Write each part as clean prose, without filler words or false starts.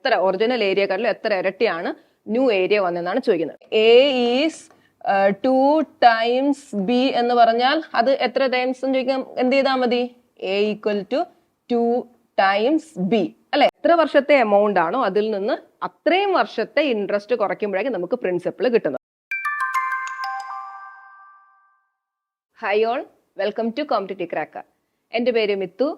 എത്ര ഒറിജിനൽ ഏരിയക്കാട്ടിലും എത്ര ഇരട്ടിയാണ് ന്യൂ ഏരിയ വന്നതെന്നാണ് ചോദിക്കുന്നത്. എ ഈസ് 2 ടൈംസ് ബി എന്ന് പറഞ്ഞാൽ അത് എത്ര ടൈംസ് എന്ന് ചോദിക്കാൻ എന്ത് ചെയ്താൽ മതി? A equal to 2 times B അല്ലെ? എത്ര വർഷത്തെ എമൗണ്ട് ആണോ അതിൽ നിന്ന് അത്രയും വർഷത്തെ ഇൻട്രസ്റ്റ് കുറയ്ക്കുമ്പോഴേക്കും നമുക്ക് പ്രിൻസിപ്പിൾ കിട്ടുന്നത്. Hi all, welcome to Competitive Cracker. എൻ്റെ പേര് മിത്തു.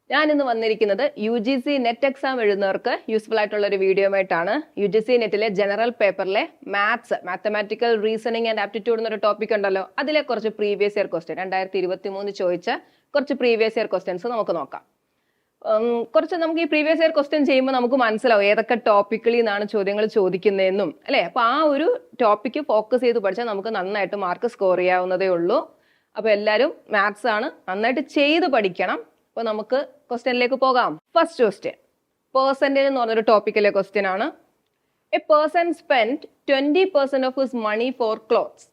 ഞാൻ ഇന്ന് വന്നിരിക്കുന്നത് UGC നെറ്റ് എക്സാം എഴുതുന്നവർക്ക് യൂസ്ഫുൾ ആയിട്ടുള്ള ഒരു വീഡിയോ ആയിട്ടാണ്. UGC നെറ്റിലെ ജനറൽ പേപ്പറിലെ മാത്തമാറ്റിക്കൽ റീസണിങ് ആൻഡ് ആപ്റ്റിറ്റ്യൂഡ് എന്നൊരു ടോപ്പിക് ഉണ്ടല്ലോ, അതിലെ കുറച്ച് പ്രീവിയസ് ഇയർ ക്വസ്റ്റ്യൻ 2023 ചോദിച്ച കുറച്ച് പ്രീവിയസ് ഇയർ ക്വസ്റ്റ്യൻസ് നമുക്ക് നോക്കാം. കുറച്ച് നമുക്ക് ഈ പ്രീവിയസ് ഇയർ ക്വസ്റ്റ്യൻ ചെയ്യുമ്പോൾ നമുക്ക് മനസ്സിലാവും ഏതൊക്കെ ടോപ്പിക്കിൽ നിന്നാണ് ചോദ്യങ്ങൾ ചോദിക്കുന്നതെന്നും അല്ലെ. അപ്പൊ ആ ഒരു ടോപ്പിക്ക് ഫോക്കസ് ചെയ്ത് പഠിച്ചാൽ നമുക്ക് നന്നായിട്ട് മാർക്ക് സ്കോർ ചെയ്യാവുന്നതേ ഉള്ളൂ. അപ്പൊ എല്ലാവരും മാത്സ് ആണ് നന്നായിട്ട് ചെയ്ത് പഠിക്കണം. അപ്പൊ നമുക്ക് ക്വസ്റ്റ്യനിലേക്ക് പോകാം. ഫസ്റ്റ് ക്വസ്റ്റ്യൻ പെർസെന്റേജ് എന്ന് പറഞ്ഞൊരു ടോപ്പിക്കിലെ ക്വസ്റ്റ്യൻ ആണ്. A person spend 20% of his money for clothes,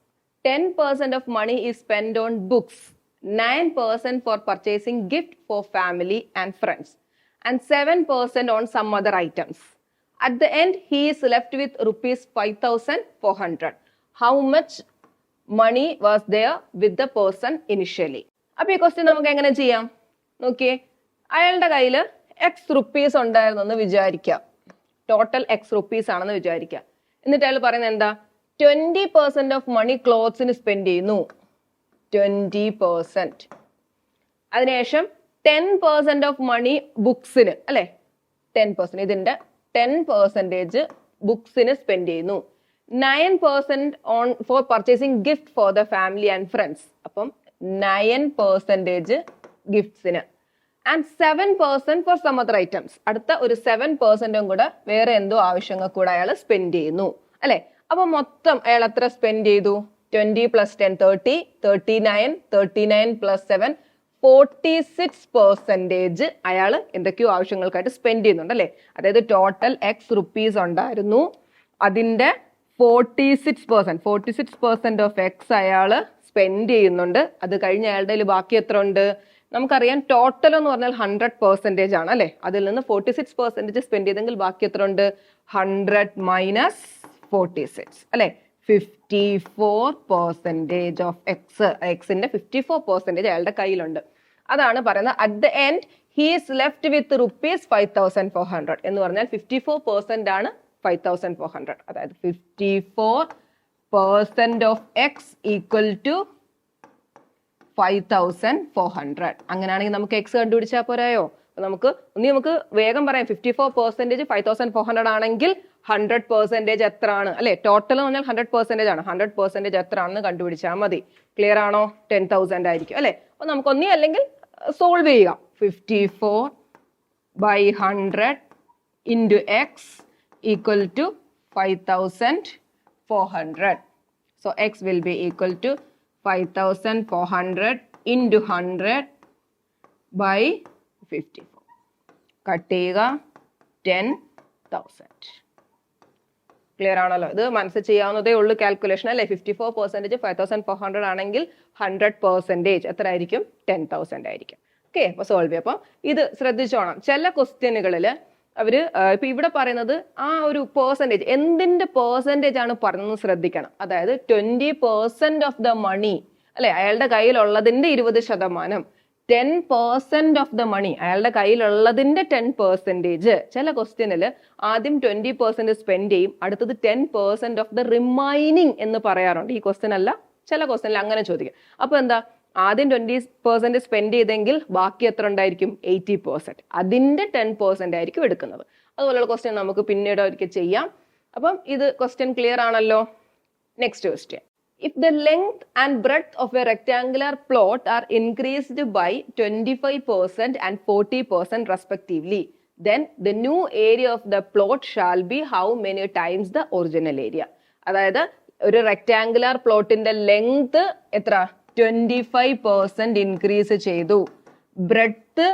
10% of money is spend on books, 9% for purchasing gift for family and friends, and 7% on some other items. At the end, he is left with rupees 5,400. How much money was there with the person initially? അപ്പോൾ ഈ question നമുക്ക് എങ്ങനെ ചെയ്യാം നോക്കിയേ. അയാളുടെ കയ്യിൽ X rupees ഉണ്ടായിരുന്നു എന്ന് വിചാരിക്കാം. ടോട്ടൽ എക്സ് റുപ്പീസ് ആണെന്ന് വിചാരിക്കാം. എന്നിട്ട് അയാൾ പറയുന്നത് എന്താ? 20% ഓഫ് മണി ക്ലോത്ത്സിന് സ്പെൻഡ് ചെയ്യുന്നു, 20%. അതിനുശേഷം 10% ഓഫ് മണി ബുക്സിന് അല്ലെ, 10%. ഇതിന്റെ 10% ബുക്സിന് സ്പെൻഡ് ചെയ്യുന്നു, 9% on for purchasing gift for the family and friends. അപ്പം 9% ഗിഫ്റ്റ്സിന്, and 7% for some other items. അടുത്ത ഒരു 7% കൂടെ വേറെ എന്തോ ആവശ്യങ്ങൾ കൂടെ അയാൾ സ്പെൻഡ് ചെയ്യുന്നു അല്ലെ. അപ്പൊ മൊത്തം അയാൾ എത്ര സ്പെൻഡ് ചെയ്തു? 20 + 10 30, 39, 39 + 7 46% അയാൾ എന്തൊക്കെയോ ആവശ്യങ്ങൾക്കായിട്ട് സ്പെൻഡ് ചെയ്യുന്നുണ്ട് അല്ലെ. അതായത് ടോട്ടൽ എക്സ് റുപ്പീസ് ഉണ്ടായിരുന്നു, അതിന്റെ 46% ഓഫ് എക്സ് അയാൾ സ്പെൻഡ് ചെയ്യുന്നുണ്ട്. അത് കഴിഞ്ഞ് അയാളുടെ കയ്യിൽ ബാക്കി എത്ര ഉണ്ട്? നമുക്കറിയാം ടോട്ടൽ എന്ന് പറഞ്ഞാൽ 100% ആണ് അല്ലെ. അതിൽ നിന്ന് 46% സ്പെൻഡ് ചെയ്തെങ്കിൽ ബാക്കി എത്ര ഉണ്ട്? 100 - 46 അല്ലെ. 54% ഓഫ് എക്സിന്റെ 54% അയാളുടെ കയ്യിലുണ്ട്. അതാണ് പറയുന്നത് at the end he is left with rupees 5,400 എന്ന് പറഞ്ഞാൽ 54% ആണ് 5,400. അതായത് 54% ഓഫ് എക്സ് ഈക്വൽ ടു 5,400. അങ്ങനെയാണെങ്കിൽ നമുക്ക് എക്സ് കണ്ടുപിടിച്ചാൽ പോരായോ? നമുക്ക് വേഗം പറയാം. 54% 5,400 ആണെങ്കിൽ 100% എത്ര ആണ് അല്ലെ. ടോട്ടൽ എന്ന് പറഞ്ഞാൽ 100% ആണ്. 100% എത്ര ആണെന്ന് കണ്ടുപിടിച്ചാൽ മതി. ക്ലിയർ ആണോ? 10,000 ആയിരിക്കും അല്ലെ. അപ്പൊ നമുക്ക് ഒന്നേ അല്ലെങ്കിൽ സോൾവ് ചെയ്യുക. 54/100 into x equal to 5,400. So x will be equal to 5,400 into 100/54. Cut ചെയ്യുക 10,000. ക്ലിയർ ആണല്ലോ? ഇത് മനസ്സിൽ ചെയ്യാവുന്നതേ ഉള്ളൂ കാൽക്കുലേഷൻ അല്ലെ. 54% 5,400 ആണെങ്കിൽ 100% എത്ര ആയിരിക്കും? 10,000 ആയിരിക്കും. ഓക്കെ, അപ്പൊ സോൾവ് ചെയ്യാം. അപ്പൊ ഇത് ശ്രദ്ധിച്ചോണം. ചില ക്വസ്റ്റ്യനുകളിൽ അവര് ഇപ്പൊ ഇവിടെ പറയുന്നത് ആ ഒരു പെർസെൻറ്റേജ്, എന്തിന്റെ പെർസെൻറ്റേജ് ആണ് പറയുന്നത് ശ്രദ്ധിക്കണം. അതായത് 20% ഓഫ് ദ മണി അല്ലെ, അയാളുടെ കയ്യിലുള്ളതിന്റെ 20%, 10% ഓഫ് ദ മണി അയാളുടെ കയ്യിലുള്ളതിന്റെ 10%. ചില ക്വസ്റ്റ്യനിൽ ആദ്യം 20% സ്പെൻഡ് ചെയ്യും, അടുത്തത് 10% ഓഫ് ദ റിമൈനിങ് എന്ന് പറയാറുണ്ട്. ഈ ക്വസ്റ്റ്യൻ അല്ല, ചില ക്വസ്റ്റ്യനിൽ അങ്ങനെ ചോദിക്കും. അപ്പൊ എന്താ? ആദ്യം 20% സ്പെൻഡ് ചെയ്തെങ്കിൽ ബാക്കി എത്ര ഉണ്ടായിരിക്കും? 80%. അതിന്റെ 10% ആയിരിക്കും എടുക്കുന്നത്. അതുപോലുള്ള ക്വസ്റ്റ്യൻ നമുക്ക് പിന്നീട് ഒരിക്കൽ ചെയ്യാം. അപ്പം ഇത് ക്വസ്റ്റ്യൻ ക്ലിയർ ആണല്ലോ. Next question. If the length and breadth of a rectangular plot are increased by 25% and 40% respectively, then the new area of the plot shall be how many times the original area? അതായത് ഒരു rectangular പ്ലോട്ടിന്റെ length എത്ര? 25% increase ചെയ്തു, breadth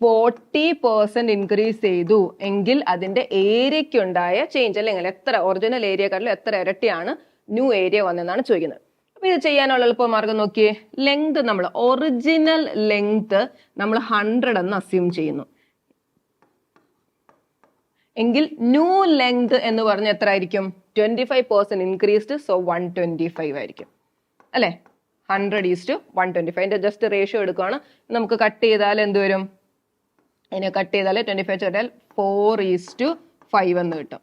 40% increase ചെയ്തു എങ്കിൽ അതിന്റെ ഏരിയക്കുണ്ടായ change അല്ലെങ്കിൽ എത്ര original ഏരിയക്കാരിലും എത്ര ഇരട്ടിയാണ് ന്യൂ ഏരിയ വന്നെന്നാണ് ചോദിക്കുന്നത്. അപ്പൊ ഇത് ചെയ്യാനുള്ള എളുപ്പമാർഗം നോക്കിയേ. ലെങ്ത് നമ്മൾ ഒറിജിനൽ ലെങ്ത് നമ്മൾ 100 എന്ന് അസ്യൂം ചെയ്യുന്നു. എങ്കിൽ ന്യൂ ലെങ്ത് എന്ന് പറഞ്ഞ എത്ര ആയിരിക്കും? 25% ഇൻക്രീസ്ഡ്, സോ 125 ആയിരിക്കും അല്ലെ. 100:125 ജസ്റ്റ് റേഷ്യോ എടുക്കുകയാണ്. നമുക്ക് കട്ട് ചെയ്താൽ എന്ത് വരും? ഇതിനെ കട്ട് ചെയ്താൽ 25 ചെയ്താൽ 4:5 എന്ന് കിട്ടും.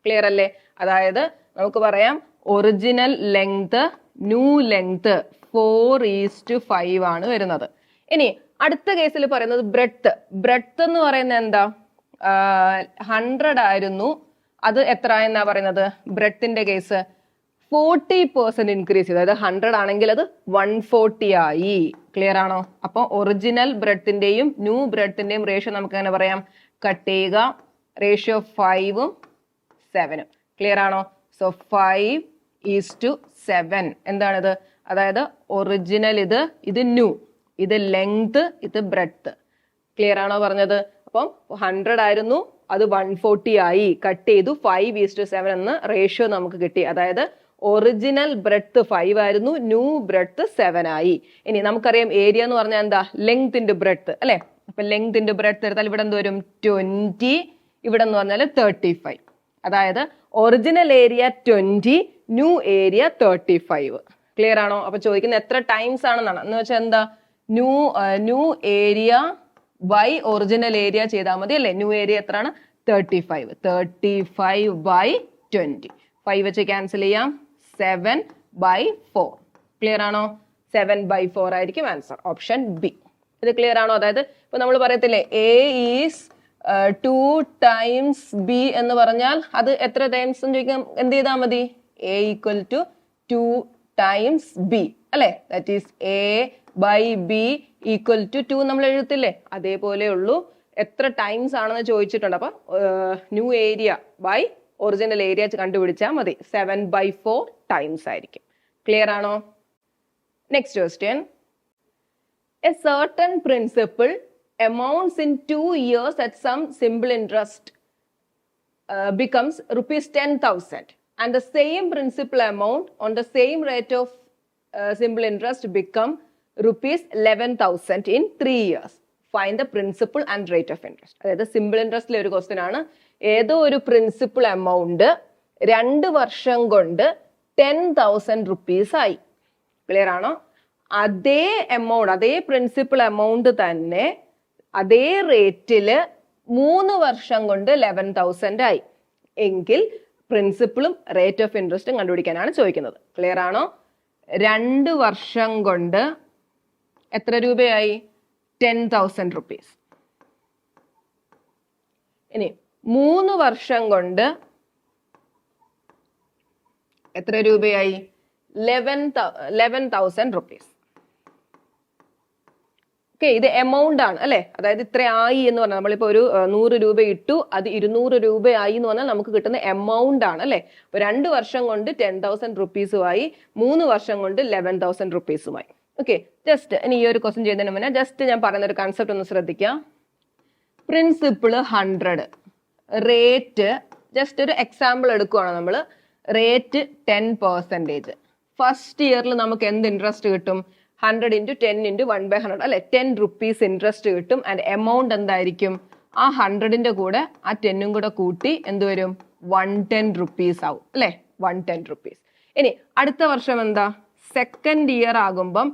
ക്ലിയർ അല്ലേ? അതായത് നമുക്ക് പറയാം ഒറിജിനൽ ലെങ്ത് ന്യൂ ലെങ്ത് 4:5 ആണ് വരുന്നത്. ഇനി അടുത്ത കേസിൽ പറയുന്നത് ബ്രെഡ്ത്ത്. ബ്രെഡ്ത്ത് എന്ന് പറയുന്നത് എന്താ? 100 ആയിരുന്നു, അത് എത്ര എന്നാ പറയുന്നത്? ബ്രെഡ്ത്തിന്റെ കേസ് 40% ഇൻക്രീസ് ചെയ്തു. അതായത് 100 ആണെങ്കിൽ അത് 140 ആയി. ക്ലിയർ ആണോ? അപ്പൊ ഒറിജിനൽ ബ്രെഡ്ത്തിന്റെയും ന്യൂ ബ്രെഡ്ത്തിന്റെയും റേഷ്യോ നമുക്ക് എങ്ങനെ പറയാം? കട്ട് ചെയ്യുക, റേഷ്യോ 5ഉം 7ഉം. ക്ലിയർ ആണോ? സോ 5:7 എന്താണിത്? അതായത് ഒറിജിനൽ ഇത് ന്യൂ, ഇത് ലെങ്ത്, ഇത് ബ്രെഡ്ത്ത്. ക്ലിയർ ആണോ പറഞ്ഞത്? അപ്പം 100 ആയിരുന്നു, അത് 140 ആയി, കട്ട് ചെയ്തു, 5:7 എന്ന് റേഷ്യോ നമുക്ക് കിട്ടി. അതായത് ഒറിജിനൽ ബ്രെഡ്ത്ത് 5 ആയിരുന്നു, ന്യൂ ബ്രെഡ്ത്ത് 7 ആയി. ഇനി നമുക്കറിയാം ഏരിയ എന്ന് പറഞ്ഞാൽ എന്താ? ലെങ്ത് ഇൻറ്റു ബ്രെഡ്ത്ത് അല്ലെ. അപ്പൊ ലെങ്ത് ഇൻറ്റു ബ്രെഡ്ത്ത് എടുത്താൽ ഇവിടെ എന്ത് വരും? 20, ഇവിടെ എന്ന് പറഞ്ഞാൽ 35. അതായത് original area 20, new area 35. Clear ആണോ? അപ്പൊ ചോദിക്കുന്നത് എത്ര ടൈംസ് ആണെന്നാണ്. എന്ന് വെച്ചാൽ എന്താ? New area by original area ചെയ്താൽ മതി അല്ലെ. ന്യൂ ഏരിയ എത്രയാണ്? 35. 35/20. 5 വെച്ച് ക്യാൻസൽ ചെയ്യാം. 7/4. ക്ലിയർ ആണോ? 7/4 ആയിരിക്കും ആൻസർ. Option B. ഇത് ക്ലിയർ ആണോ? അതായത് ഇപ്പൊ നമ്മൾ പറയത്തില്ലേ A ഈസ് 2 times B എന്ന് പറഞ്ഞാൽ അത് എത്ര ടൈംസ് ചോദിക്കാം? എന്ത് ചെയ്താൽ മതി? A equal to 2 times B അല്ലെ. That is A/B equal to 2 നമ്മൾ എഴുതത്തില്ലേ? അതേപോലെ ഉള്ളൂ. എത്ര ടൈംസ് ആണെന്ന് ചോദിച്ചിട്ടുണ്ട്. അപ്പൊ new area by original area കണ്ടുപിടിച്ചാൽ മതി. 7/4 ടൈംസ് ആയിരിക്കും. ക്ലിയർ ആണോ? Next question. A certain principle amounts in 2 years at some simple interest becomes ₹10,000 and the same principal amount on the same rate of simple interest become ₹11,000 in 3 years. Find the principal and rate of interest. അതായത് simple ഇൻട്രസ്റ്റിലെ ഒരു question ആണ്. ഏതോ ഒരു principal amount 2 വർഷം കൊണ്ട് 10,000 rupees ആയി. Clear ആണോ? അതേ എമൗണ്ട്, അതേ പ്രിൻസിപ്പൽ എമൗണ്ട് തന്നെ അതേ റേറ്റില് 3 വർഷം കൊണ്ട് 11,000 ആയി. എങ്കിൽ പ്രിൻസിപ്പിളും റേറ്റ് ഓഫ് ഇൻട്രസ്റ്റും കണ്ടുപിടിക്കാനാണ് ചോദിക്കുന്നത്. ക്ലിയർ ആണോ? 2 വർഷം കൊണ്ട് എത്ര രൂപയായി? 10,000 rupees. ഇനി 3 വർഷം കൊണ്ട് എത്ര രൂപയായി? 11,000 rupees. ഇത് എമൗണ്ട് ആണ് അല്ലെ. അതായത് ഇത്ര ആയി എന്ന് പറഞ്ഞാൽ നമ്മളിപ്പോ ഒരു 100 രൂപ ഇട്ടു, അത് 200 രൂപയായി എന്ന് പറഞ്ഞാൽ നമുക്ക് കിട്ടുന്ന എമൗണ്ട് ആണ് അല്ലെ. അപ്പൊ 2 വർഷം കൊണ്ട് 10,000 rupeesമായി, 3 വർഷം കൊണ്ട് 11,000 rupeesമായി. ഓക്കെ, ജസ്റ്റ് ഇനി ഈ ഒരു ക്വസ്റ്റ്യൻ ചെയ്യുന്നതിന് മുന്നേ ജസ്റ്റ് ഞാൻ പറയുന്ന ഒരു കൺസെപ്റ്റ് ഒന്ന് ശ്രദ്ധിക്കാം. പ്രിൻസിപ്പിൾ 100, റേറ്റ് ജസ്റ്റ് ഒരു എക്സാമ്പിൾ എടുക്കുവാണ് നമ്മൾ. റേറ്റ് 10%. ഫസ്റ്റ് ഇയറിൽ നമുക്ക് എന്ത് ഇൻട്രസ്റ്റ് കിട്ടും? 100 × 10 × 1/100 അല്ലെ. 10 rupees ഇൻട്രസ്റ്റ് കിട്ടും. ആൻഡ് എമൗണ്ട് എന്തായിരിക്കും? ആ 100ന്റെ കൂടെ ആ 10ഉം കൂടെ കൂട്ടി എന്ത് വരും? 110 rupees ആവും അല്ലെ. 110 rupees. ഇനി അടുത്ത വർഷം എന്താ? സെക്കൻഡ് ഇയർ ആകുമ്പം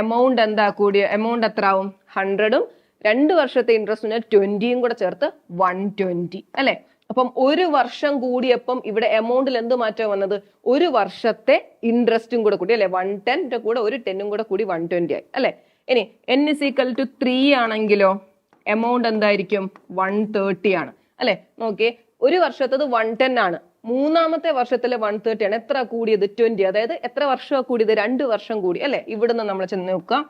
എമൗണ്ട് എന്താ കൂടിയ? എമൗണ്ട് എത്ര ആവും? 100ഉം 2 വർഷത്തെ ഇൻട്രസ്റ്റ് 20യും കൂടെ ചേർത്ത് 120 അല്ലെ. അപ്പം ഒരു വർഷം കൂടിയപ്പം ഇവിടെ എമൗണ്ടിൽ എന്ത് മാറ്റം വന്നത്? ഒരു വർഷത്തെ ഇൻട്രസ്റ്റും കൂടെ കൂടി അല്ലെ. 110ന്റെ കൂടെ ഒരു 10ഉം കൂടെ കൂടി 120 ആയി അല്ലെ. ഇനി n = 3 ആണെങ്കിലോ എമൗണ്ട് എന്തായിരിക്കും? 130 ആണ് അല്ലെ. നോക്കിയേ, ഒരു വർഷത്തത് 110 ആണ്, മൂന്നാമത്തെ വർഷത്തിലെ 130 ആണ്. എത്ര കൂടിയത്? 20. അതായത് എത്ര വർഷമാണ് കൂടിയത്? 2 വർഷം കൂടി അല്ലെ. ഇവിടുന്ന് നമ്മൾ ചെന്ന് നോക്കാം.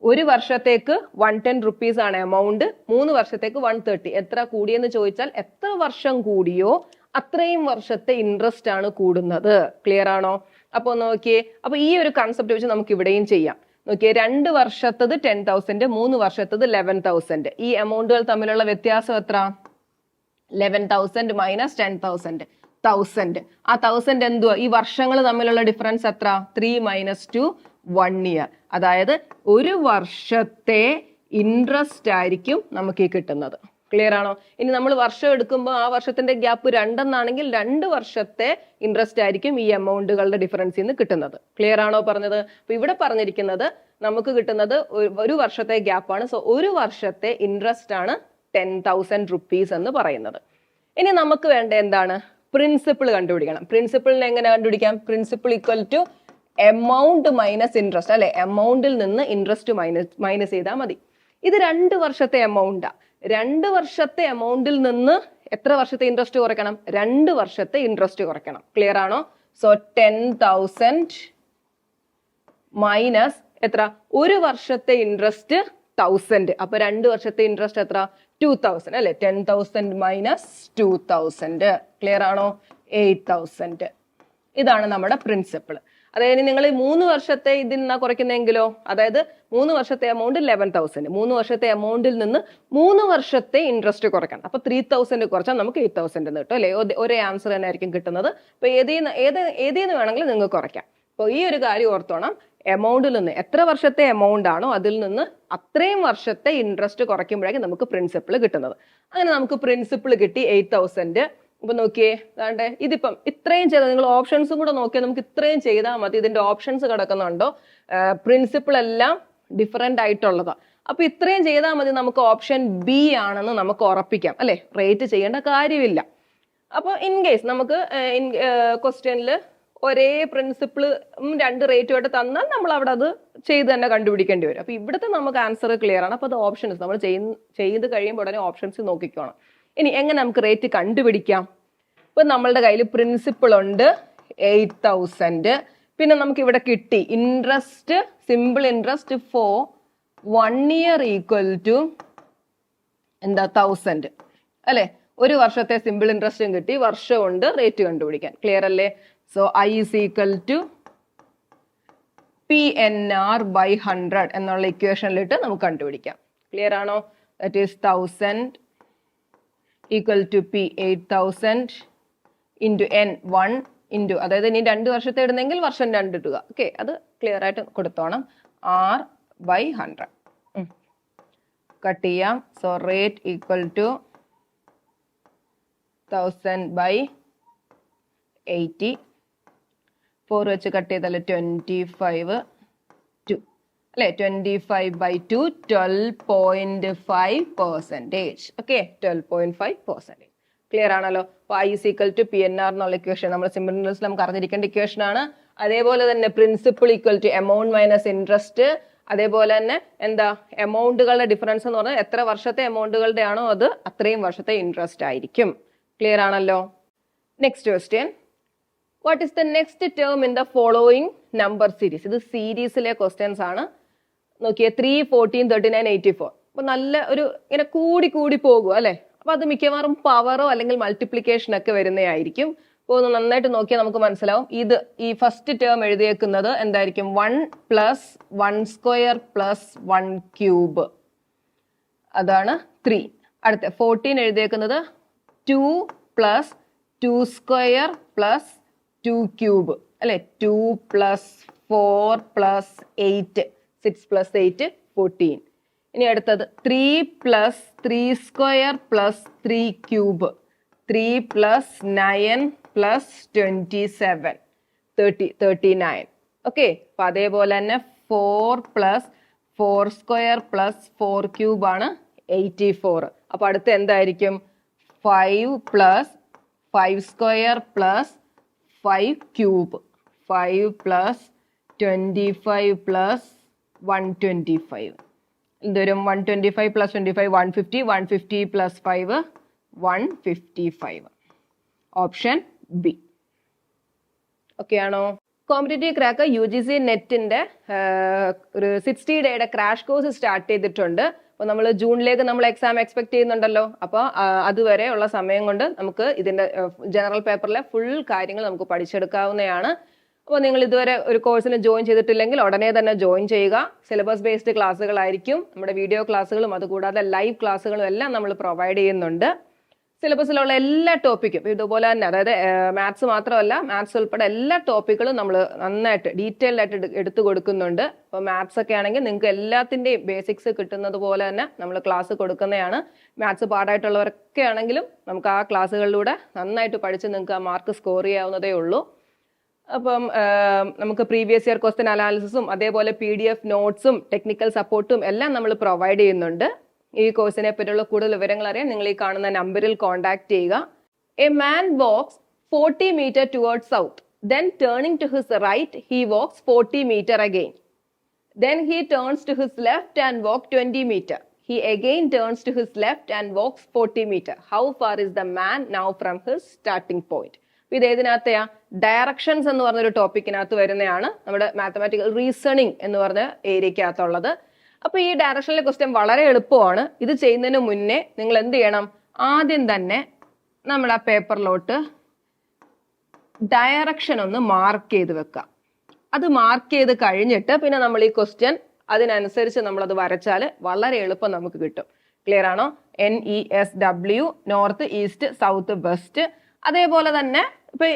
ഒരു വർഷത്തേക്ക് 110 rupees ആണ് എമൗണ്ട്, 3 വർഷത്തേക്ക് 130. എത്ര കൂടിയെന്ന് ചോദിച്ചാൽ എത്ര വർഷം കൂടിയോ അത്രയും വർഷത്തെ ഇൻട്രസ്റ്റ് ആണ് കൂടുന്നത്. ക്ലിയർ ആണോ? അപ്പൊ നോക്കിയേ, അപ്പൊ ഈ ഒരു കൺസെപ്റ്റ് വെച്ച് നമുക്ക് ഇവിടെയും ചെയ്യാം. നോക്കിയേ, 2 വർഷത്തത് 10,000, 3 വർഷത്തത് 11,000. ഈ എമൗണ്ടുകൾ തമ്മിലുള്ള വ്യത്യാസം എത്ര? 11,000 മൈനസ് 10,000, 1000. ആ 1000 എന്തുവാ? ഈ വർഷങ്ങൾ തമ്മിലുള്ള ഡിഫറൻസ് എത്ര? 3 - 2 1 year. അതായത് ഒരു വർഷത്തെ ഇൻട്രസ്റ്റ് ആയിരിക്കും നമുക്ക് ഈ കിട്ടുന്നത്. ക്ലിയർ ആണോ? ഇനി നമ്മൾ വർഷം എടുക്കുമ്പോൾ ആ വർഷത്തിന്റെ ഗ്യാപ്പ് 2 എന്നാണെങ്കിൽ 2 വർഷത്തെ ഇൻട്രസ്റ്റ് ആയിരിക്കും ഈ എമൗണ്ടുകളുടെ ഡിഫറൻസിൽ നിന്ന് കിട്ടുന്നത്. ക്ലിയർ ആണോ പറഞ്ഞത്? അപ്പൊ ഇവിടെ പറഞ്ഞിരിക്കുന്നത് നമുക്ക് കിട്ടുന്നത് ഒരു വർഷത്തെ ഗ്യാപ്പാണ്. സോ ഒരു വർഷത്തെ ഇൻട്രസ്റ്റ് ആണ് 10,000 rupees എന്ന് പറയുന്നത്. ഇനി നമുക്ക് വേണ്ട എന്താണ്? പ്രിൻസിപ്പിൾ കണ്ടുപിടിക്കണം. പ്രിൻസിപ്പിളിനെ എങ്ങനെ കണ്ടുപിടിക്കാം? Principle equal to amount minus interest അല്ലെ? എമൗണ്ടിൽ നിന്ന് ഇൻട്രസ്റ്റ് മൈനസ് ചെയ്താൽ മതി. ഇത് 2 വർഷത്തെ എമൗണ്ടാ. 2 വർഷത്തെ എമൗണ്ടിൽ നിന്ന് എത്ര വർഷത്തെ ഇൻട്രസ്റ്റ് കുറയ്ക്കണം? 2 വർഷത്തെ ഇൻട്രസ്റ്റ് കുറയ്ക്കണം. ക്ലിയർ ആണോ? സോ 10,000 മൈനസ് എത്ര? ഒരു വർഷത്തെ ഇൻട്രസ്റ്റ് 1000. അപ്പൊ 2 വർഷത്തെ ഇൻട്രസ്റ്റ് എത്ര? 2,000 അല്ലെ? 10,000 മൈനസ് 2,000. ക്ലിയർ ആണോ? 8,000. ഇതാണ് നമ്മുടെ പ്രിൻസിപ്പിൾ. അതായത് നിങ്ങൾ 3 വർഷത്തെ ഇതിൽ നിന്നാ കുറയ്ക്കുന്നെങ്കിലോ, അതായത് 3 വർഷത്തെ എമൗണ്ട് 11,000, 3 വർഷത്തെ എമൗണ്ടിൽ നിന്ന് 3 വർഷത്തെ ഇൻട്രസ്റ്റ് കുറയ്ക്കണം. അപ്പൊ 3,000 കുറച്ചാൽ നമുക്ക് 8,000 കിട്ടും അല്ലെ? ഒരേ ആൻസർ തന്നെ ആയിരിക്കും കിട്ടുന്നത്. അപ്പൊ ഏതീന്ന് വേണമെങ്കിലും നിങ്ങൾക്ക് കുറയ്ക്കാം. അപ്പോൾ ഈ ഒരു കാര്യം ഓർത്തോണം. എമൗണ്ടിൽ നിന്ന് എത്ര വർഷത്തെ എമൗണ്ട് ആണോ അതിൽ നിന്ന് അത്രയും വർഷത്തെ ഇൻട്രസ്റ്റ് കുറയ്ക്കുമ്പോഴേക്കും നമുക്ക് പ്രിൻസിപ്പിൾ കിട്ടുന്നത്. അങ്ങനെ നമുക്ക് പ്രിൻസിപ്പിൾ കിട്ടി 8,000. ഇപ്പൊ നോക്കിയേ, അതാണ്ട് ഇതിപ്പം ഇത്രയും ചെയ്താൽ, നിങ്ങൾ ഓപ്ഷൻസും കൂടെ നോക്കിയാൽ നമുക്ക് ഇത്രയും ചെയ്താൽ മതി. ഇതിന്റെ ഓപ്ഷൻസ് കിടക്കുന്നുണ്ടോ? പ്രിൻസിപ്പിൾ എല്ലാം ഡിഫറെന്റ് ആയിട്ടുള്ളതാ. അപ്പൊ ഇത്രയും ചെയ്താൽ മതി. നമുക്ക് ഓപ്ഷൻ ബി ആണെന്ന് നമുക്ക് ഉറപ്പിക്കാം അല്ലെ? റേറ്റ് ചെയ്യേണ്ട കാര്യമില്ല. അപ്പൊ ഇൻ കേസ് നമുക്ക് ക്വസ്റ്റ്യനിൽ ഒരേ പ്രിൻസിപ്പിൾ 2 റേറ്റുമായിട്ട് തന്നാൽ നമ്മൾ അവിടെ അത് ചെയ്ത് തന്നെ കണ്ടുപിടിക്കേണ്ടി വരും. അപ്പൊ ഇവിടുത്തെ നമുക്ക് ആൻസർ ക്ലിയർ ആണ്. അപ്പൊ അത് ഓപ്ഷൻസ് നമ്മൾ ചെയ്ത് കഴിയുമ്പോൾ ഉടനെ ഓപ്ഷൻസ് നോക്കിക്കോണം. ഇനി എങ്ങനെ നമുക്ക് റേറ്റ് കണ്ടുപിടിക്കാം? ഇപ്പൊ നമ്മളുടെ കയ്യിൽ പ്രിൻസിപ്പിൾ ഉണ്ട് 8,000. പിന്നെ നമുക്ക് ഇവിടെ കിട്ടി interest, simple interest for 1 year equal to എന്താ 1000 അല്ലെ? ഒരു വർഷത്തെ സിമ്പിൾ ഇൻട്രസ്റ്റും കിട്ടി, വർഷം കൊണ്ട് റേറ്റ് കണ്ടുപിടിക്കാൻ. ക്ലിയർ അല്ലേ? So I is equal to PNR by 100 എന്നുള്ള ഇക്വേഷനിലിട്ട് നമുക്ക് കണ്ടുപിടിക്കാം. ക്ലിയർ ആണോ? That is 1000 equal to P 8,000 into N 1 into, അതായത് ഇനി 2 വർഷത്തെ ഇടുന്നെങ്കിൽ വർഷം 2 ഇടുക. ഓക്കെ, അത് ക്ലിയർ ആയിട്ട് കൊടുത്തോണം. R by 100 കട്ട് ചെയ്യാം. So rate equal to 1000 by 80. 4 വെച്ച് കട്ട് ചെയ്താൽ 25 2 അല്ലെ? 25 by 2 12.5%. ഓക്കെ, 12.5%. ക്ലിയർ ആണല്ലോ? അപ്പൊ I is equal to PNR എന്നുള്ള ഇക്വേഷൻ നമ്മൾ സിമ്പിൾ ഇൻട്രസ്റ്റ് നമുക്ക് അറിഞ്ഞിരിക്കേണ്ട ഇക്വേഷൻ ആണ്. അതേപോലെ തന്നെ principle equal to amount minus interest. അതേപോലെ തന്നെ എന്താ എമൗണ്ടുകളുടെ ഡിഫറൻസ് എന്ന് പറഞ്ഞാൽ എത്ര വർഷത്തെ എമൗണ്ടുകളുടെ ആണോ അത് അത്രയും വർഷത്തെ ഇൻട്രസ്റ്റ് ആയിരിക്കും. ക്ലിയർ ആണല്ലോ? Next question, what is the next term in the following number series? ഇത് സീരീസിലെ ക്വസ്റ്റ്യൻസ് ആണ്. നോക്കിയേ, 3, 14, 39, 84. അപ്പൊ നല്ല ഒരു ഇങ്ങനെ കൂടി പോകും അല്ലെ? അപ്പൊ അത് മിക്കവാറും പവറോ അല്ലെങ്കിൽ മൾട്ടിപ്ലിക്കേഷൻ ഒക്കെ വരുന്നതായിരിക്കും. അപ്പോൾ ഒന്ന് നന്നായിട്ട് നോക്കിയാൽ നമുക്ക് മനസ്സിലാവും. ഇത് ഈ ഫസ്റ്റ് ടേം എഴുതിയേക്കുന്നത് എന്തായിരിക്കും? 1 + 1 സ്ക്വയർ + 1 ക്യൂബ്, അതാണ് 3. അടുത്ത 14 എഴുതിയേക്കുന്നത് 2 + 2 സ്ക്വയർ + 2 ക്യൂബ് അല്ലെ? 2 + 4 + 8, 6 + 8 14. ഇനി അടുത്തത് 3 + 3 സ്ക്വയർ + 3 ക്യൂബ്, 3 + 9 + 27 39. ഓക്കെ, അപ്പൊ അതേപോലെ തന്നെ 4 + 4 സ്ക്വയർ + 4 ക്യൂബ് ആണ് 84. അപ്പൊ അടുത്ത എന്തായിരിക്കും? 5 + 5 സ്ക്വയർ + 5 ക്യൂബ്, 5 + 25 + 125. എന്തോരും? 125 + 25 150, 150 + 5 155. Option B. ഓക്കെ ആണോ? കോമ്പറ്റേറ്റീവ് ക്രാക്ക് UGC നെറ്റിന്റെ ഒരു 60 ഡേയുടെ ക്രാഷ് കോഴ്സ് സ്റ്റാർട്ട് ചെയ്തിട്ടുണ്ട്. അപ്പൊ നമ്മൾ ജൂണിലേക്ക് നമ്മൾ എക്സാം എക്സ്പെക്ട് ചെയ്യുന്നുണ്ടല്ലോ. അപ്പോൾ അതുവരെ ഉള്ള സമയം കൊണ്ട് നമുക്ക് ഇതിന്റെ ജനറൽ പേപ്പറിലെ ഫുൾ കാര്യങ്ങൾ നമുക്ക് പഠിച്ചെടുക്കാവുന്നതാണ്. അപ്പോൾ നിങ്ങൾ ഇതുവരെ ഒരു കോഴ്സിന് ജോയിൻ ചെയ്തിട്ടില്ലെങ്കിൽ ഉടനെ തന്നെ ജോയിൻ ചെയ്യുക. സിലബസ് ബേസ്ഡ് ക്ലാസ്സുകളായിരിക്കും. നമ്മുടെ വീഡിയോ ക്ലാസ്സുകളും അതുകൂടാതെ ലൈവ് ക്ലാസ്സുകളും എല്ലാം നമ്മൾ പ്രൊവൈഡ് ചെയ്യുന്നുണ്ട്. സിലബസിലുള്ള എല്ലാ ടോപ്പിക്കും ഇതുപോലെ തന്നെ, അതായത് മാത്സ് മാത്രമല്ല, മാത്സ് ഉൾപ്പെടെ എല്ലാ ടോപ്പിക്കുകളും നമ്മൾ നന്നായിട്ട് ഡീറ്റെയിൽഡ് ആയിട്ട് എടുത്തു കൊടുക്കുന്നുണ്ട്. അപ്പോൾ മാത്സ് ഒക്കെ ആണെങ്കിൽ നിങ്ങൾക്ക് എല്ലാത്തിൻ്റെയും ബേസിക്സ് കിട്ടുന്നത് പോലെ തന്നെ നമ്മൾ ക്ലാസ് കൊടുക്കുന്നതാണ്. മാത്സ് പാടായിട്ടുള്ളവരൊക്കെ ആണെങ്കിലും നമുക്ക് ആ ക്ലാസ്സുകളിലൂടെ നന്നായിട്ട് പഠിച്ച് നിങ്ങൾക്ക് ആ മാർക്ക് സ്കോർ ചെയ്യാവുന്നതേ ഉള്ളൂ. അപ്പം നമുക്ക് പ്രീവിയസ് ഇയർ ക്വസ്റ്റ്യൻ അനാലിസിസും അതേപോലെ PDF നോട്ട്സും ടെക്നിക്കൽ സപ്പോർട്ടും എല്ലാം നമ്മൾ പ്രൊവൈഡ് ചെയ്യുന്നുണ്ട്. ഈ കോഴ്സിനെ പറ്റിയുള്ള കൂടുതൽ വിവരങ്ങൾ അറിയാൻ നിങ്ങൾ ഈ കാണുന്ന നമ്പറിൽ കോൺടാക്ട് ചെയ്യുക. A man walks 40 meter towards south. Then turning to his right, he walks 40 meter again. Then he turns to his left and walks 20 meter. He again turns to his left and walks 40 meter. How far is the man now from his starting point? ഇത് ഏതിനകത്തെയാ? Directions എന്ന് പറഞ്ഞൊരു ടോപ്പിക്കിനകത്ത് വരുന്നതാണ്. നമ്മുടെ mathematical reasoning എന്ന് പറഞ്ഞ ഏരിയക്കകത്തുള്ളത്. അപ്പൊ ഈ ഡയറക്ഷനിലെ question വളരെ എളുപ്പമാണ്. ഇത് ചെയ്യുന്നതിന് മുന്നേ നിങ്ങൾ എന്ത് ചെയ്യണം? ആദ്യം തന്നെ നമ്മൾ ആ പേപ്പറിലോട്ട് ഡയറക്ഷൻ ഒന്ന് മാർക്ക് ചെയ്ത് വെക്കാം. അത് മാർക്ക് ചെയ്ത് കഴിഞ്ഞിട്ട് പിന്നെ നമ്മൾ ഈ ക്വസ്റ്റ്യൻ അതിനനുസരിച്ച് നമ്മളത് വരച്ചാൽ വളരെ എളുപ്പം നമുക്ക് കിട്ടും. ക്ലിയർ ആണോ? NESW, north, east, south, west. അതേപോലെ തന്നെ ഇപ്പൊ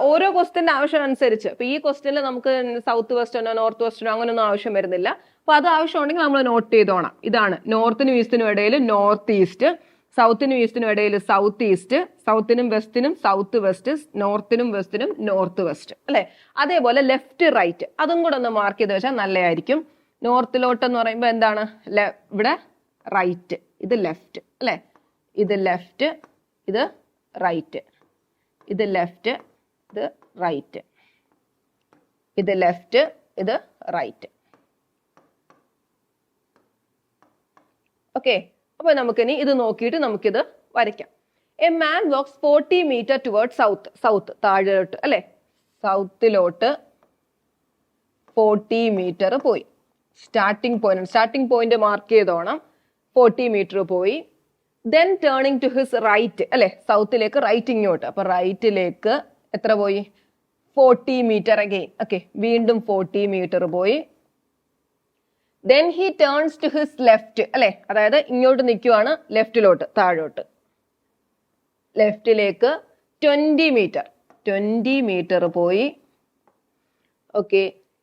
ഓരോ ക്വസ്റ്റ്യന്റെ ആവശ്യം അനുസരിച്ച് ഇപ്പൊ ഈ ക്വസ്റ്റ്യനിൽ നമുക്ക് സൗത്ത് വെസ്റ്റേണോ നോർത്ത് വെസ്റ്റേണോ അങ്ങനെയൊന്നും ആവശ്യം വരുന്നില്ല. അപ്പൊ അത് ആവശ്യമുണ്ടെങ്കിൽ നമ്മൾ നോട്ട് ചെയ്തോണം. ഇതാണ് നോർത്തിനും ഈസ്റ്റിനും ഇടയിൽ നോർത്ത് ഈസ്റ്റ്, സൗത്തിനും ഈസ്റ്റിനും ഇടയിൽ സൗത്ത് ഈസ്റ്റ്, സൗത്തിനും വെസ്റ്റിനും സൗത്ത് വെസ്റ്റ്, നോർത്തിനും വെസ്റ്റിനും നോർത്ത് വെസ്റ്റ്, അല്ലെ? അതേപോലെ ലെഫ്റ്റ് റൈറ്റ് അതും കൂടെ ഒന്ന് മാർക്ക് ചെയ്ത് വെച്ചാൽ നല്ലതായിരിക്കും. നോർത്തിലോട്ട് എന്ന് പറയുമ്പോൾ എന്താണ്? ഇവിടെ റൈറ്റ്, ഇത് ലെഫ്റ്റ്, അല്ലെ? ഇത് ലെഫ്റ്റ്, ഇത് റൈറ്റ്, ഇത് ലെഫ്റ്റ്, ഇത് റൈറ്റ്, ഇത് ലെഫ്റ്റ്, ഇത് റൈറ്റ്. ഓക്കെ, അപ്പൊ നമുക്കിനി ഇത് നോക്കിയിട്ട് നമുക്കിത് വരയ്ക്കാം. A man walks 40 meter towards south. South താഴോട്ട്, അല്ലെ? സൗത്തിലോട്ട് 40 മീറ്റർ പോയി. സ്റ്റാർട്ടിംഗ് പോയിന്റ് മാർക്ക് ചെയ്തോണം. 40 മീറ്റർ പോയി. Then turning to his right, അല്ലെ? സൗത്തിലേക്ക് റൈറ്റ് ഇങ്ങോട്ട്. അപ്പൊ റൈറ്റിലേക്ക് എത്ര പോയി? 40 മീറ്റർ അഗെയിൻ. ഓക്കെ, വീണ്ടും 40 മീറ്റർ പോയി. Then he turns to his left, അല്ലെ? അതായത് ഇങ്ങോട്ട് നിൽക്കുവാണ്, ലെഫ്റ്റിലോട്ട് താഴോട്ട്. ലെഫ്റ്റിലേക്ക് 20 മീറ്റർ പോയി. Okay,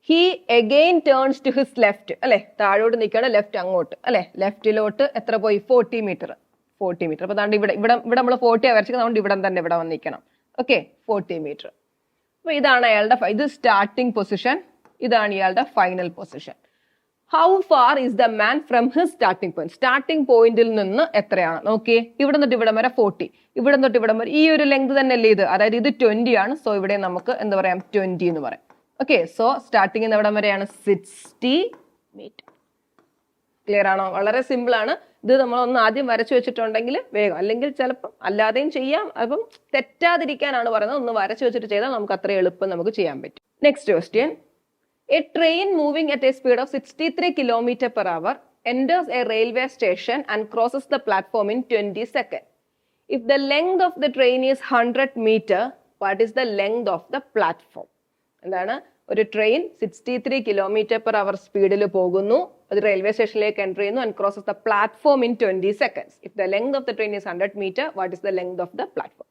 he again turns to his left, അല്ലെ? താഴോട്ട് നിൽക്കുകയാണ്, ലെഫ്റ്റ് അങ്ങോട്ട്, അല്ലെ? ലെഫ്റ്റിലോട്ട് എത്ര പോയി? 40 മീറ്റർ. അപ്പൊ താണ്ട് ഇവിടെ നമ്മൾ 40 വരച്ചത്, അതുകൊണ്ട് ഇവിടെ തന്നെ ഇവിടെ വന്നിരിക്കണം. Okay, 40 metre. അപ്പൊ ഇതാണ് അയാളുടെ ഇത് സ്റ്റാർട്ടിംഗ് പൊസിഷൻ, ഇതാണ് ഇയാളുടെ final position. How far is the man from his starting point? Starting പോയിന്റിൽ നിന്ന് എത്രയാണ്? നോക്കിയേ, ഇവിടെ തൊട്ട് ഇവിടം വരെ 40, ഇവിടെ തൊട്ട് ഇവിടം വരെ ഈ ഒരു ലെങ്ത് തന്നെയല്ലേ ഇത്? അതായത് ഇത് 20 ആണ്. സോ ഇവിടെ നമുക്ക് എന്ത് പറയാം? 20 എന്ന് പറയാം. ഓക്കെ, സോ സ്റ്റാർട്ടിംഗ് നിന്ന് എവിടം വരെയാണ്? 60 മീറ്റർ. ക്ലിയർ ആണോ? വളരെ സിമ്പിൾ ആണ്. ഇത് നമ്മൾ ഒന്ന് ആദ്യം വരച്ചു വെച്ചിട്ടുണ്ടെങ്കിൽ വേഗം, അല്ലെങ്കിൽ ചിലപ്പം അല്ലാതെയും ചെയ്യാം. അപ്പം തെറ്റാതിരിക്കാനാണ് പറയുന്നത്. ഒന്ന് വരച്ചു വെച്ചിട്ട് ചെയ്താൽ നമുക്ക് അത്ര എളുപ്പം നമുക്ക് ചെയ്യാൻ പറ്റും. Next question. A train moving at a speed of 63 km/h enters a railway station and crosses the platform in 20 seconds. If the length of the train is 100 meter, what is the length of the platform? എന്താണ്? ഒരു train 63 km/h സ്പീഡിൽ പോകുന്നു, അത് railway സ്റ്റേഷനിലേക്ക് enter ചെയ്യുന്നു, and crosses the platform in 20 seconds. If the length of the train is 100 meter, what is the length of the platform?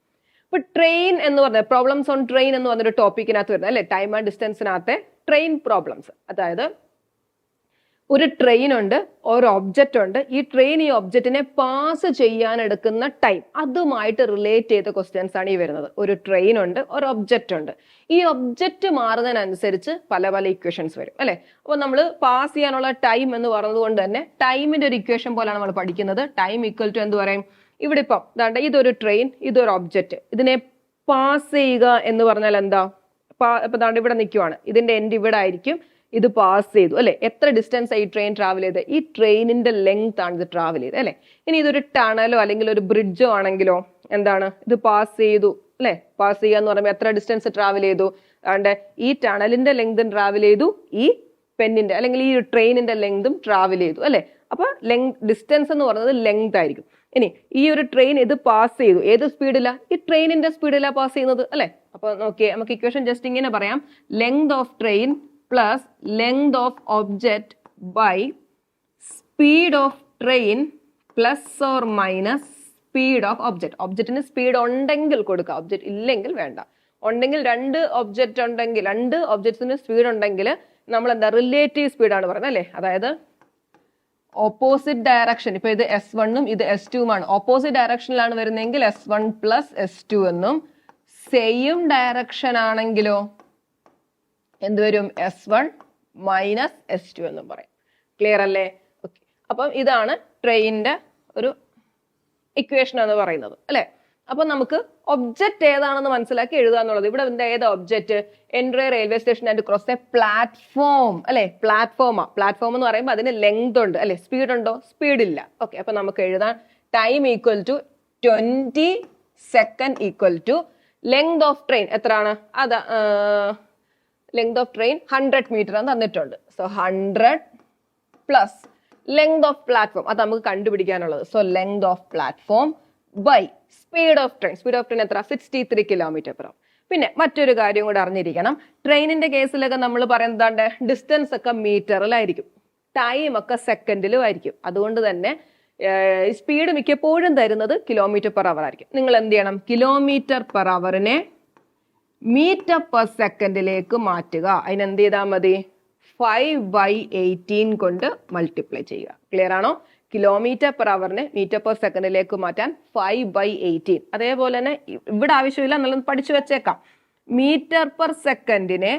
ഇപ്പൊ train എന്ന് പറഞ്ഞ പ്രോബ്ലംസ് ഓൺ ട്രെയിൻ എന്ന് പറഞ്ഞൊരു ടോപ്പിക്കിനകത്ത് വരുന്നത്, അല്ലെ? ടൈം ആൻഡ് ഡിസ്റ്റൻസിനകത്തെ ട്രെയിൻ പ്രോബ്ലംസ്. അതായത് ഒരു ട്രെയിൻ ഉണ്ട്, ഒരു ഒബ്ജക്റ്റ് ഉണ്ട്. ഈ ട്രെയിൻ ഈ ഒബ്ജക്റ്റിനെ പാസ് ചെയ്യാൻ എടുക്കുന്ന ടൈം, അതുമായിട്ട് റിലേറ്റ് ചെയ്ത ക്വസ്റ്റ്യൻസ് ആണ് ഈ വരുന്നത്. ഒരു ട്രെയിൻ ഉണ്ട്, ഒരു ഒബ്ജക്റ്റ് ഉണ്ട്. ഈ ഒബ്ജക്റ്റ് മാറുന്നതിനനുസരിച്ച് പല പല ഇക്വേഷൻസ് വരും, അല്ലെ? അപ്പൊ നമ്മൾ പാസ് ചെയ്യാനുള്ള ടൈം എന്ന് പറഞ്ഞത് കൊണ്ട് തന്നെ ടൈമിന്റെ ഒരു ഇക്വേഷൻ പോലാണ് നമ്മൾ പഠിക്കുന്നത്. ടൈം ഈക്വൽ ടു എന്ത് പറയും? ഇവിടെ ഇപ്പം ദാണ്ട ഇതൊരു ട്രെയിൻ, ഇതൊരു ഒബ്ജക്റ്റ്, ഇതിനെ പാസ് ചെയ്യുക എന്ന് പറഞ്ഞാൽ എന്താ? ഇപ്പൊ ദാണ്ട് ഇവിടെ നിൽക്കുവാണ്, ഇതിന്റെ എൻഡ് ഇവിടെ ആയിരിക്കും, ഇത് പാസ് ചെയ്തു, അല്ലെ? എത്ര ഡിസ്റ്റൻസ് ഈ ട്രെയിൻ ട്രാവൽ ചെയ്ത്? ഈ ട്രെയിനിന്റെ ലെങ്ത് ആണ് ഇത് ട്രാവൽ ചെയ്ത്, അല്ലെ? ഇനി ഇതൊരു ടണലോ അല്ലെങ്കിൽ ഒരു ബ്രിഡ്ജോ ആണെങ്കിലോ എന്താണ്? ഇത് പാസ് ചെയ്തു, അല്ലെ? പാസ് ചെയ്യുക എന്ന് പറയുമ്പോൾ എത്ര ഡിസ്റ്റൻസ് ട്രാവൽ ചെയ്തു? അതുകൊണ്ട് ഈ ടണലിന്റെ ലെങ്തും ട്രാവൽ ചെയ്തു, ഈ പെന്നിന്റെ അല്ലെങ്കിൽ ഈ ട്രെയിനിന്റെ ലെങ്തും ട്രാവൽ ചെയ്തു, അല്ലെ? അപ്പൊ ഡിസ്റ്റൻസ് എന്ന് പറയുന്നത് ലെങ്ത് ആയിരിക്കും. ഇനി ഈ ഒരു ട്രെയിൻ ഇത് പാസ് ചെയ്തു, ഏത് സ്പീഡിലാ? ഈ ട്രെയിനിന്റെ സ്പീഡിലാ പാസ് ചെയ്യുന്നത്, അല്ലെ? അപ്പൊ നോക്കിയേ, നമുക്ക് ഇക്വേഷൻ ജസ്റ്റ് ഇങ്ങനെ പറയാം: length of train plus length of object by speed of train plus or minus speed of object. ഒബ്ജക്റ്റിന് സ്പീഡ് ഉണ്ടെങ്കിൽ കൊടുക്കുക, ഒബ്ജക്റ്റ് ഇല്ലെങ്കിൽ വേണ്ട. ഉണ്ടെങ്കിൽ രണ്ട് ഒബ്ജക്ട്സിന് സ്പീഡ് ഉണ്ടെങ്കിൽ നമ്മൾ എന്താ റിലേറ്റീവ് സ്പീഡാണ് പറയുന്നത് അല്ലേ. അതായത് ഓപ്പോസിറ്റ് ഡയറക്ഷൻ, ഇപ്പൊ ഇത് S1 ഇത് S2 ആണ്. ഓപ്പോസിറ്റ് ഡയറക്ഷനിലാണ് വരുന്നതെങ്കിൽ S1 പ്ലസ് S2 എന്നും, സെയിം ഡയറക്ഷൻ ആണെങ്കിലോ എന്തുവരും S1 മൈനസ് S2 എന്നും പറയും. ക്ലിയർ അല്ലേ? ഓക്കെ. അപ്പം ഇതാണ് ട്രെയിനിന്റെ ഒരു ഇക്വേഷൻ എന്ന് പറയുന്നത് അല്ലെ. അപ്പൊ നമുക്ക് ഒബ്ജക്റ്റ് ഏതാണെന്ന് മനസ്സിലാക്കി എഴുതുക എന്നുള്ളത്. ഇവിടെ ഏതാ object? Entry railway station and cross A platform അല്ലെ. പ്ലാറ്റ്ഫോം എന്ന് പറയുമ്പോൾ അതിന് ലെങ്ത് ഉണ്ട് അല്ലെ. സ്പീഡ് ഉണ്ടോ? സ്പീഡ് ഇല്ല. ഓക്കെ. അപ്പൊ നമുക്ക് എഴുതാൻ time equal to 20 second equal to length of train എത്രയാണ്? അത് ലെങ്ത് ഓഫ് ട്രെയിൻ 100 മീറ്റർ ആണ് തന്നിട്ടുണ്ട്. So 100 plus length of platform, അത് നമുക്ക് കണ്ടുപിടിക്കാനുള്ളത്. So length of platform by speed of train. Speed of train എത്ര? 63 km/h. പിന്നെ മറ്റൊരു കാര്യം കൂടെ അറിഞ്ഞിരിക്കണം. ട്രെയിനിന്റെ കേസിലൊക്കെ നമ്മൾ പറയുന്നത് ഡിസ്റ്റൻസ് ഒക്കെ മീറ്ററിലായിരിക്കും, ടൈം ഒക്കെ സെക്കൻഡിലും ആയിരിക്കും. അതുകൊണ്ട് തന്നെ സ്പീഡ് മിക്കപ്പോഴും തരുന്നത് km/h ആയിരിക്കും. നിങ്ങൾ എന്ത് ചെയ്യണം? km/h മീറ്റർ/സെക്കൻഡിലേക്ക് മാറ്റുക. അതിനെന്ത് ചെയ്താൽ മതി? 5/18 കൊണ്ട് മൾട്ടിപ്ലൈ ചെയ്യുക. ക്ലിയർ ആണോ? km/h മീറ്റർ/സെക്കൻഡിലേക്ക് മാറ്റാൻ 5/18. അതേപോലെ തന്നെ ഇവിടെ ആവശ്യമില്ല, എന്നുള്ളത് പഠിച്ചു വെച്ചേക്കാം. മീറ്റർ/സെക്കൻഡിനെ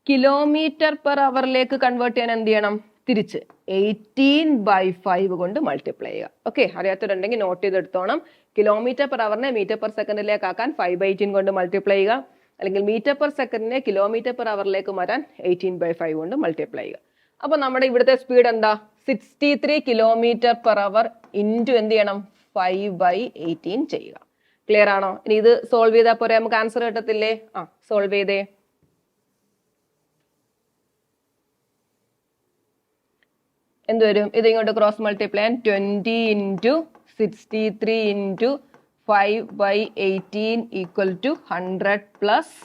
km/h കൺവേർട്ട് ചെയ്യാൻ എന്ത് ചെയ്യണം? തിരിച്ച് 18/5 കൊണ്ട് മൾട്ടിപ്ലൈ ചെയ്യുക. ഓക്കെ. അറിയാത്തവരുണ്ടെങ്കിൽ നോട്ട് ചെയ്തെടുത്തോണം. km/h മീറ്റർ/സെക്കൻഡിലേക്ക് ആക്കാൻ 5/18 കൊണ്ട് മൾട്ടിപ്ലൈ ചെയ്യുക, അല്ലെങ്കിൽ മീറ്റർ/സെക്കൻഡിനെ km/h മാറ്റാൻ 18/5 കൊണ്ട് മൾട്ടിപ്ലൈ ചെയ്യുക. അപ്പൊ നമ്മുടെ ഇവിടുത്തെ സ്പീഡ് എന്താ? 63 km/h ഇൻറ്റു എന്ത് ചെയ്യണം? 5/18 ചെയ്യുക. ക്ലിയർ ആണോ? ഇനി ഇത് സോൾവ് ചെയ്താൽ പോരെ, നമുക്ക് ആൻസർ കിട്ടത്തില്ലേ? സോൾവ് ചെയ്തേ. എന്ത് വരും? ഇത് ഇങ്ങോട്ട് ക്രോസ് മൾട്ടിപ്ലൈ ചെയ്യാൻ 20 into 63 into 5/18 equal to 100 plus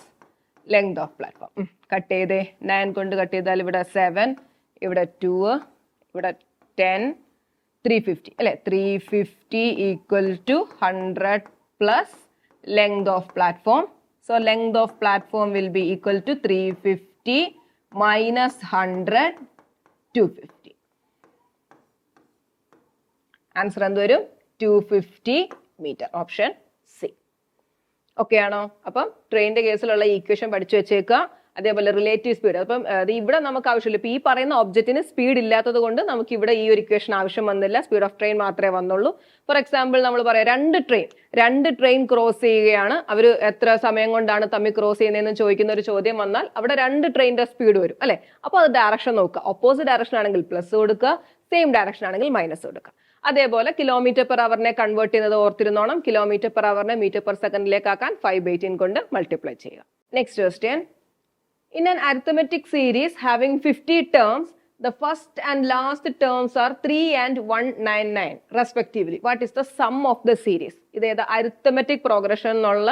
length of platform. Cut ചെയ്തേ. 9 കൊണ്ട് കട്ട് ചെയ്താൽ ഇവിടെ 7, ഇവിടെ 2, ഇവിടെ 10, 350 അല്ലെ. 350 equal to 100 plus length of platform. So length of platform will be equal to 350 minus 100, 250. Answer എന്ത് വരും? 250 മീറ്റർ. Option C. ഓക്കെ ആണോ? അപ്പം ട്രെയിനിന്റെ കേസിലുള്ള ഈക്വേഷൻ പഠിച്ചു വെച്ചേക്കുക. അതേപോലെ റിലേറ്റീവ് സ്പീഡ്, അപ്പം ഇവിടെ നമുക്ക് ആവശ്യമില്ല. ഇപ്പൊ ഈ പറയുന്ന ഒബ്ജക്റ്റിന് സ്പീഡ് ഇല്ലാത്തത് കൊണ്ട് നമുക്ക് ഇവിടെ ഈ ഒരു ഇക്വേഷൻ ആവശ്യം വന്നില്ല. സ്പീഡ് ഓഫ് ട്രെയിൻ മാത്രമേ വന്നുള്ളൂ. ഫോർ എക്സാമ്പിൾ നമ്മൾ പറയാം, രണ്ട് ട്രെയിൻ ക്രോസ് ചെയ്യുകയാണ്. അവർ എത്ര സമയം കൊണ്ടാണ് തമ്മിൽ ക്രോസ് ചെയ്യുന്നതെന്ന് ചോദിക്കുന്ന ഒരു ചോദ്യം വന്നാൽ അവിടെ രണ്ട് ട്രെയിനിന്റെ സ്പീഡ് വരും അല്ലെ. അപ്പൊ അത് ഡയറക്ഷൻ നോക്കുക. ഓപ്പോസിറ്റ് ഡയറക്ഷൻ ആണെങ്കിൽ പ്ലസ് കൊടുക്കുക, സെയിം ഡയറക്ഷൻ ആണെങ്കിൽ മൈനസ് കൊടുക്കുക. അതേപോലെ km/h കൺവേർട്ട് ചെയ്യുന്നത് ഓർത്തിരുന്നോണം. km/h മീറ്റർ/സെക്കൻഡിലേക്ക് ആക്കാൻ 5/18 കൊണ്ട് മൾട്ടിപ്ലൈ ചെയ്യുക. Next question. In an arithmetic series having 50 terms, the first and last terms are 3 and 199 respectively. What is the sum of the series? ഇത് ഏതാ? അരിത്തമെറ്റിക് പ്രോഗ്രഷൻ എന്നുള്ള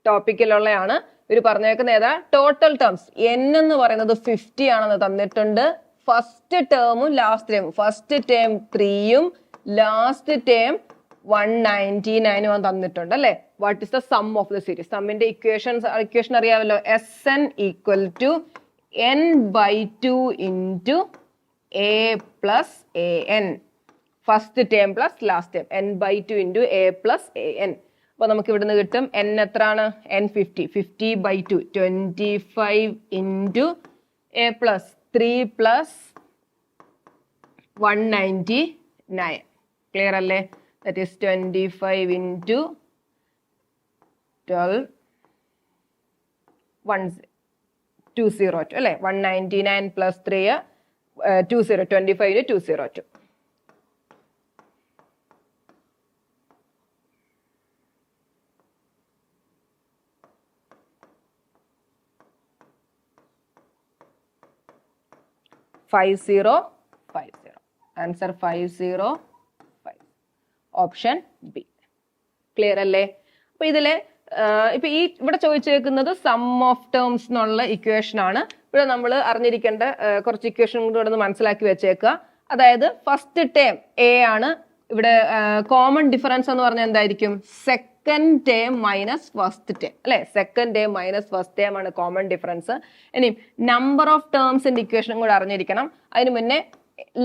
ടോപ്പിക്കിലുള്ളതാണ്. ഇവർ പറഞ്ഞേക്കുന്ന ഏതാ? ടോട്ടൽ ടേംസ് n എന്ന് പറയുന്നത് 50 ആണെന്ന് തന്നിട്ടുണ്ട്. ഫസ്റ്റ് ടേമും ലാസ്റ്റ് ടേമും, ഫസ്റ്റ് ടേം 3ഉം ലാസ്റ്റ് ടേം 199 തന്നിട്ടുണ്ട് അല്ലെ. What is the sum of the series? സമ്മിന്റെ ഇക്വേഷൻ അറിയാമല്ലോ. Sn equal to n/2 into a plus an. First term plus last term n/2 into a plus an. അപ്പൊ നമുക്ക് ഇവിടുന്ന് കിട്ടും n എത്രയാണ്? n 50. 50/2 25 into a plus 3 plus 199. Clear അല്ലേ? That is 25 into 12, 202 അല്ലെ. 199 plus 3 20, 25 202. Answer 5050. Option B. Clear അല്ലേ? അപ്പൊ ഇതിലെ ഇപ്പൊ ഈ ഇവിടെ ചോദിച്ചേക്കുന്നത് സം ഓഫ് ടേംസ് എന്നുള്ള ഇക്വേഷൻ ആണ്. ഇവിടെ നമ്മൾ അറിഞ്ഞിരിക്കേണ്ട കുറച്ച് ഇക്വേഷൻ കൂടെ മനസ്സിലാക്കി വെച്ചേക്കുക. അതായത് ഫസ്റ്റ് ടേം എ ആണ്, ഇവിടെ കോമൺ ഡിഫറൻസ് എന്ന് പറഞ്ഞാൽ എന്തായിരിക്കും? Second term minus first term അല്ലെ? Second term minus first term ആണ് കോമൺ ഡിഫറൻസ്. ഇനി നമ്പർ ഓഫ് ടേംസിന്റെ ഇക്വേഷനും കൂടെ അറിഞ്ഞിരിക്കണം. അതിന് മുന്നേ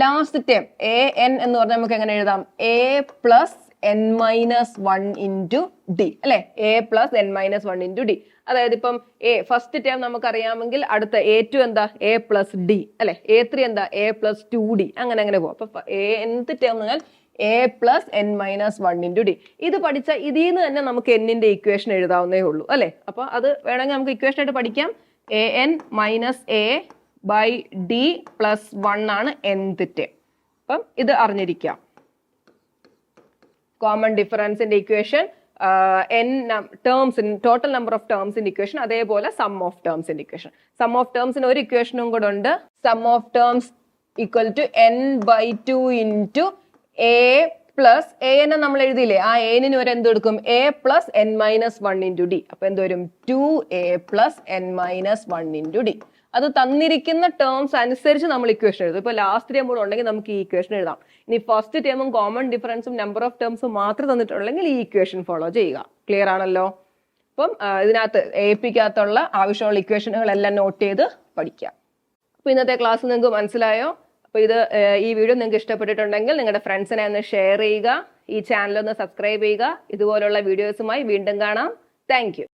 ലാസ്റ്റ് ടേം എ എൻ എന്ന് പറഞ്ഞാൽ നമുക്ക് എങ്ങനെ എഴുതാം? A plus n minus one into d അല്ലെ? A plus n minus one into d. അതായത് ഇപ്പം എ ഫസ്റ്റ് ടേം നമുക്കറിയാമെങ്കിൽ അടുത്ത A2 എന്താ? എ പ്ലസ് ഡി അല്ലെ? A3 എന്താ? എ പ്ലസ് 2D അങ്ങനെ അങ്ങനെ പോകും. അപ്പൊ nth ടേം എന്ന് പറഞ്ഞാൽ A plus n minus one into D. ഇത് പഠിച്ച ഇതിൽ നിന്ന് തന്നെ നമുക്ക് എന്നിന്റെ ഇക്വേഷൻ എഴുതാവുന്നേ ഉള്ളൂ അല്ലെ? അപ്പൊ അത് വേണമെങ്കിൽ നമുക്ക് ഇക്വേഷൻ ആയിട്ട് പഠിക്കാം. A n minus a by d plus one ആണ് nth ടേം. അപ്പം ഇത് അറിഞ്ഞിരിക്കാം. കോമൺ ഡിഫറൻസിന്റെ ഇക്വേഷൻ, ടോട്ടൽ നമ്പർ ഓഫ് ടേംസിന്റെ ഇക്വേഷൻ, അതേപോലെ സം ഓഫ് ടേംസിന്റെ ഇക്വേഷൻ. സം ഓഫ് ടേംസിന് ഒരു ഇക്വേഷനും കൂടെ ഉണ്ട്. Sum of terms equal to n/2 into a plus a എന്നെ നമ്മൾ എഴുതിയില്ലേ? ആ എന് ഒരു എന്ത് എടുക്കും? A plus n minus one into d. അപ്പൊ എന്ത് വരും? 2a plus n minus one into D. അത് തന്നിരിക്കുന്ന ടേംസ് അനുസരിച്ച് നമ്മൾ ഇക്വേഷൻ എഴുതും. ഇപ്പൊ ലാസ്റ്റ് ടേം കൂടെ ഉണ്ടെങ്കിൽ നമുക്ക് ഈ ഇക്വേഷൻ എഴുതാം. ഇനി ഫസ്റ്റ് ടേമും കോമൺ ഡിഫറൻസും നമ്പർ ഓഫ് ടേംസും മാത്രം തന്നിട്ടുണ്ടെങ്കിൽ ഈ ഇക്വേഷൻ ഫോളോ ചെയ്യുക. ക്ലിയർ ആണല്ലോ? അപ്പം ഇതിനകത്ത് AP-ക്കകത്തുള്ള ആവശ്യമുള്ള ഇക്വേഷനുകളെല്ലാം നോട്ട് ചെയ്ത് പഠിക്കാം. അപ്പൊ ഇന്നത്തെ ക്ലാസ് നിങ്ങൾക്ക് മനസ്സിലായോ? അപ്പൊ ഈ വീഡിയോ നിങ്ങൾക്ക് ഇഷ്ടപ്പെട്ടിട്ടുണ്ടെങ്കിൽ നിങ്ങളുടെ ഫ്രണ്ട്സിനെ ഒന്ന് ഷെയർ ചെയ്യുക. ഈ ചാനൽ ഒന്ന് സബ്സ്ക്രൈബ് ചെയ്യുക. ഇതുപോലുള്ള വീഡിയോസുമായി വീണ്ടും കാണാം. Thank you.